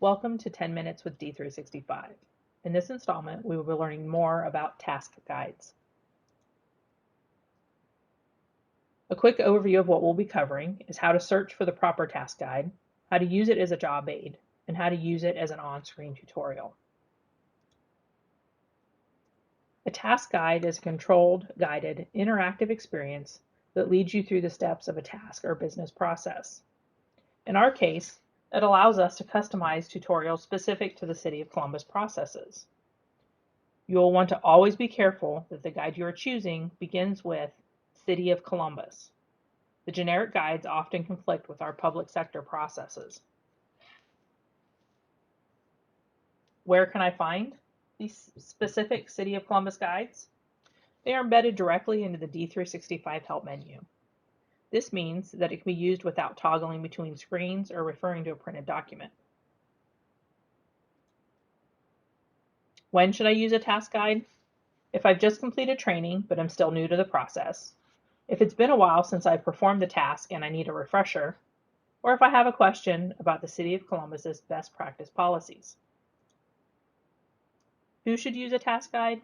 Welcome to 10 Minutes with D365. In this installment, we will be learning more about task guides. A quick overview of what we'll be covering is how to search for the proper task guide, how to use it as a job aid, and how to use it as an on-screen tutorial. A task guide is a controlled, guided, interactive experience that leads you through the steps of a task or business process. In our case, it allows us to customize tutorials specific to the City of Columbus processes. You will want to always be careful that the guide you are choosing begins with City of Columbus. The generic guides often conflict with our public sector processes. Where can I find these specific City of Columbus guides? They are embedded directly into the D365 help menu. This means that it can be used without toggling between screens or referring to a printed document. When should I use a task guide? If I've just completed training, but I'm still new to the process, if it's been a while since I've performed the task and I need a refresher, or if I have a question about the City of Columbus's best practice policies. Who should use a task guide?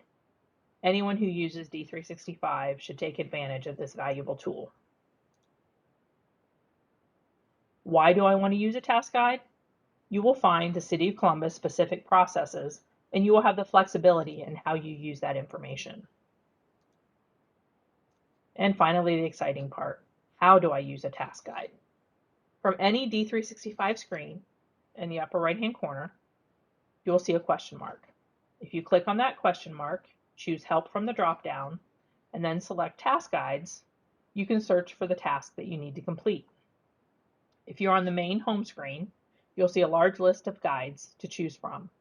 Anyone who uses D365 should take advantage of this valuable tool. Why do I want to use a task guide? You will find the City of Columbus specific processes, and you will have the flexibility in how you use that information. And finally, the exciting part. How do I use a task guide? From any D365 screen, in the upper right-hand corner, you will see a question mark. If you click on that question mark, choose Help from the drop-down, and then select Task Guides, you can search for the task that you need to complete. If you're on the main home screen, you'll see a large list of guides to choose from.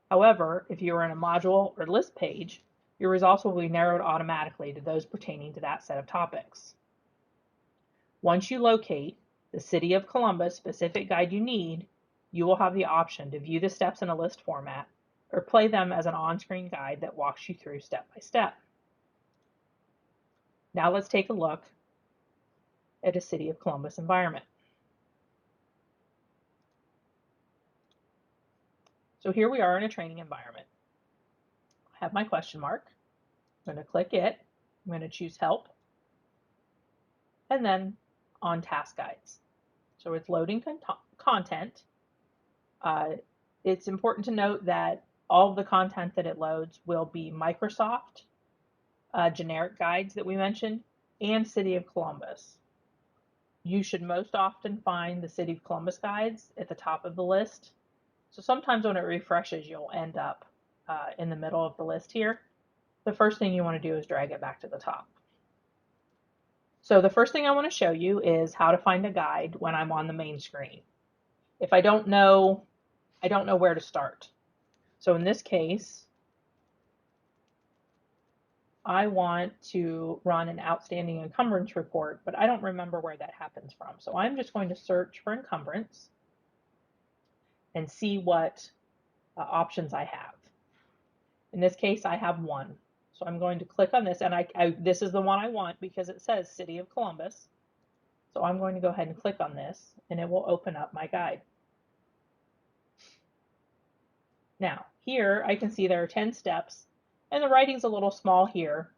However, if you are in a module or list page, your results will be narrowed automatically to those pertaining to that set of topics. Once you locate the City of Columbus specific guide you need, you will have the option to view the steps in a list format or play them as an on-screen guide that walks you through step by step. Now let's take a look at a City of Columbus environment. So here we are in a training environment. I have my question mark. I'm going to click it. I'm going to choose Help, and then on Task Guides. So it's loading content. It's important to note that all of the content that it loads will be Microsoft generic guides that we mentioned and City of Columbus. You should most often find the City of Columbus guides at the top of the list. So sometimes when it refreshes, you'll end up in the middle of the list here. The first thing you want to do is drag it back to the top. So the first thing I want to show you is how to find a guide when I'm on the main screen. If I don't know where to start. So in this case, I want to run an outstanding encumbrance report, but I don't remember where that happens from. So I'm just going to search for encumbrance and see what options I have. In this case, I have one. So I'm going to click on this, and this is the one I want because it says City of Columbus. So I'm going to go ahead and click on this, and it will open up my guide. Now, here I can see there are 10 steps, and the writing's a little small here,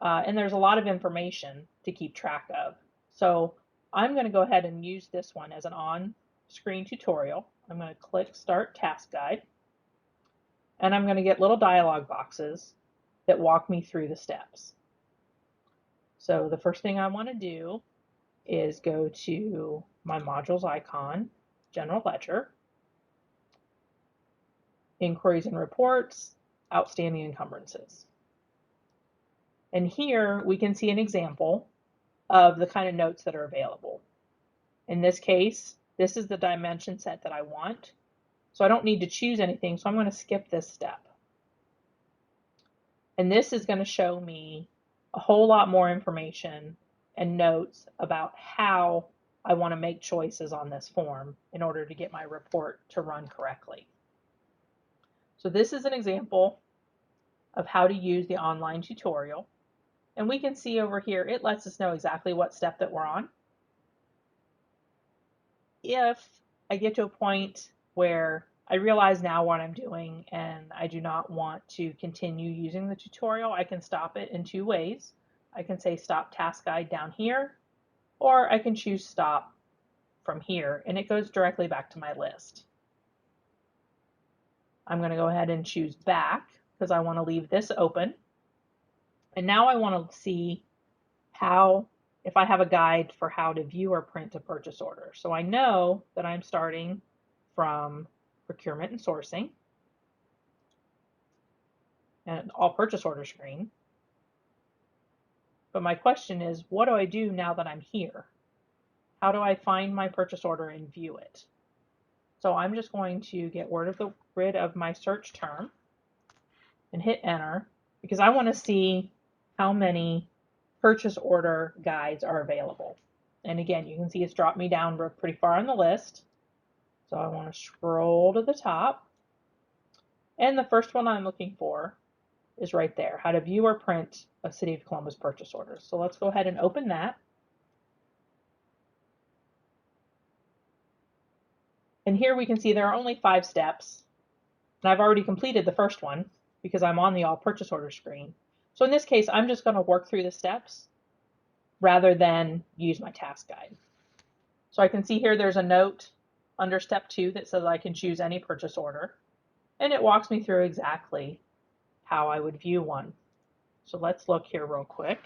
and there's a lot of information to keep track of. So I'm going to go ahead and use this one as an on-screen tutorial. I'm going to click Start Task Guide, and I'm going to get little dialog boxes that walk me through the steps. So the first thing I want to do is go to my modules icon, General Ledger, Inquiries and Reports, Outstanding Encumbrances. And here we can see an example of the kind of notes that are available. In this case, this is the dimension set that I want. So I don't need to choose anything, so I'm going to skip this step. And this is going to show me a whole lot more information and notes about how I want to make choices on this form in order to get my report to run correctly. So this is an example of how to use the online tutorial. And we can see over here, it lets us know exactly what step that we're on. If I get to a point where I realize now what I'm doing and I do not want to continue using the tutorial. I can stop it in two ways. I can say stop task guide down here, or I can choose stop from here and it goes directly back to my list. I'm going to go ahead and choose back because I want to leave this open. And now I want to see how, if I have a guide for how to view or print a purchase order. So I know that I'm starting from procurement and sourcing and all purchase order screen. But my question is, what do I do now that I'm here? How do I find my purchase order and view it? So I'm just going to get rid of my search term and hit enter because I want to see how many purchase order guides are available. And again, you can see it's dropped me down pretty far on the list. So I want to scroll to the top. And the first one I'm looking for is right there, how to view or print a City of Columbus purchase order. So let's go ahead and open that. And here we can see there are only 5 steps. And I've already completed the first one because I'm on the all purchase order screen. So in this case, I'm just going to work through the steps rather than use my task guide. So I can see here there's a note under step 2 that says I can choose any purchase order. And it walks me through exactly how I would view one. So let's look here real quick.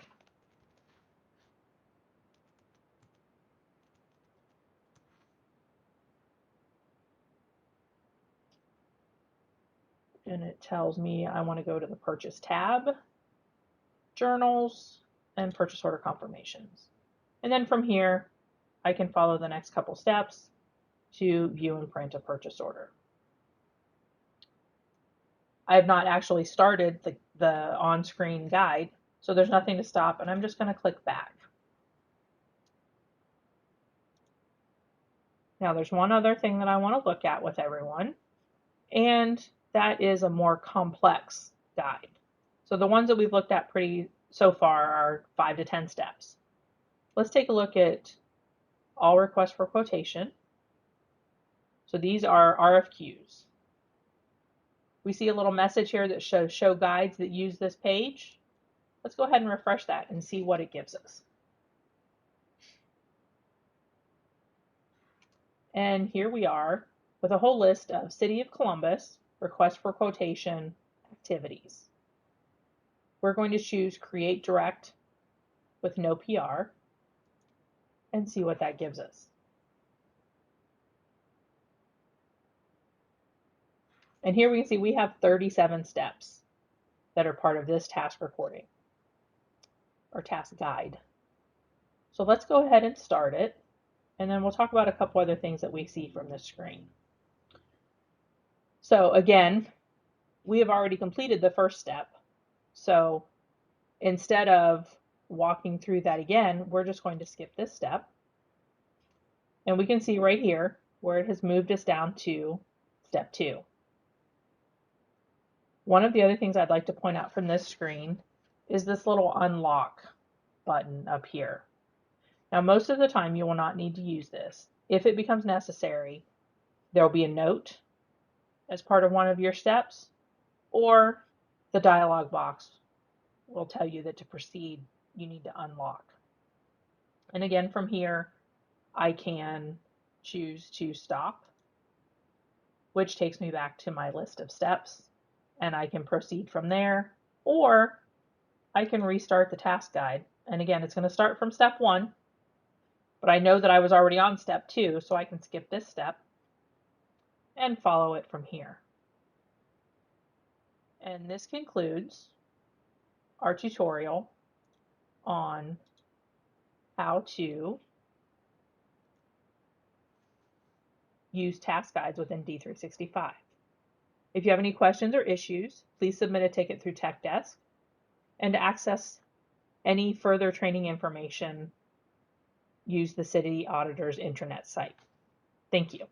And it tells me I want to go to the purchase tab, journals, and purchase order confirmations. And then from here, I can follow the next couple steps to view and print a purchase order. I have not actually started the on-screen guide, so there's nothing to stop, and I'm just going to click back. Now there's one other thing that I want to look at with everyone, and that is a more complex guide. So the ones that we've looked at so far are 5 to 10 steps. Let's take a look at all requests for quotation. So these are RFQs. We see a little message here that shows show guides that use this page. Let's go ahead and refresh that and see what it gives us. And here we are with a whole list of City of Columbus request for quotation activities. We're going to choose create direct with no PR and see what that gives us. And here we can see we have 37 steps that are part of this task recording or task guide. So let's go ahead and start it, and then we'll talk about a couple other things that we see from this screen. So again, we have already completed the first step. So instead of walking through that again, we're just going to skip this step. And we can see right here where it has moved us down to step 2. One of the other things I'd like to point out from this screen is this little unlock button up here. Now, most of the time you will not need to use this. If it becomes necessary, there will be a note as part of one of your steps, or the dialog box will tell you that to proceed, you need to unlock. And again, from here, I can choose to stop, which takes me back to my list of steps, and I can proceed from there, or I can restart the task guide. And again, it's going to start from step 1, but I know that I was already on step 2, so I can skip this step and follow it from here. And this concludes our tutorial on how to use task guides within D365. If you have any questions or issues, please submit a ticket through Tech Desk. And to access any further training information, use the City Auditor's intranet site. Thank you.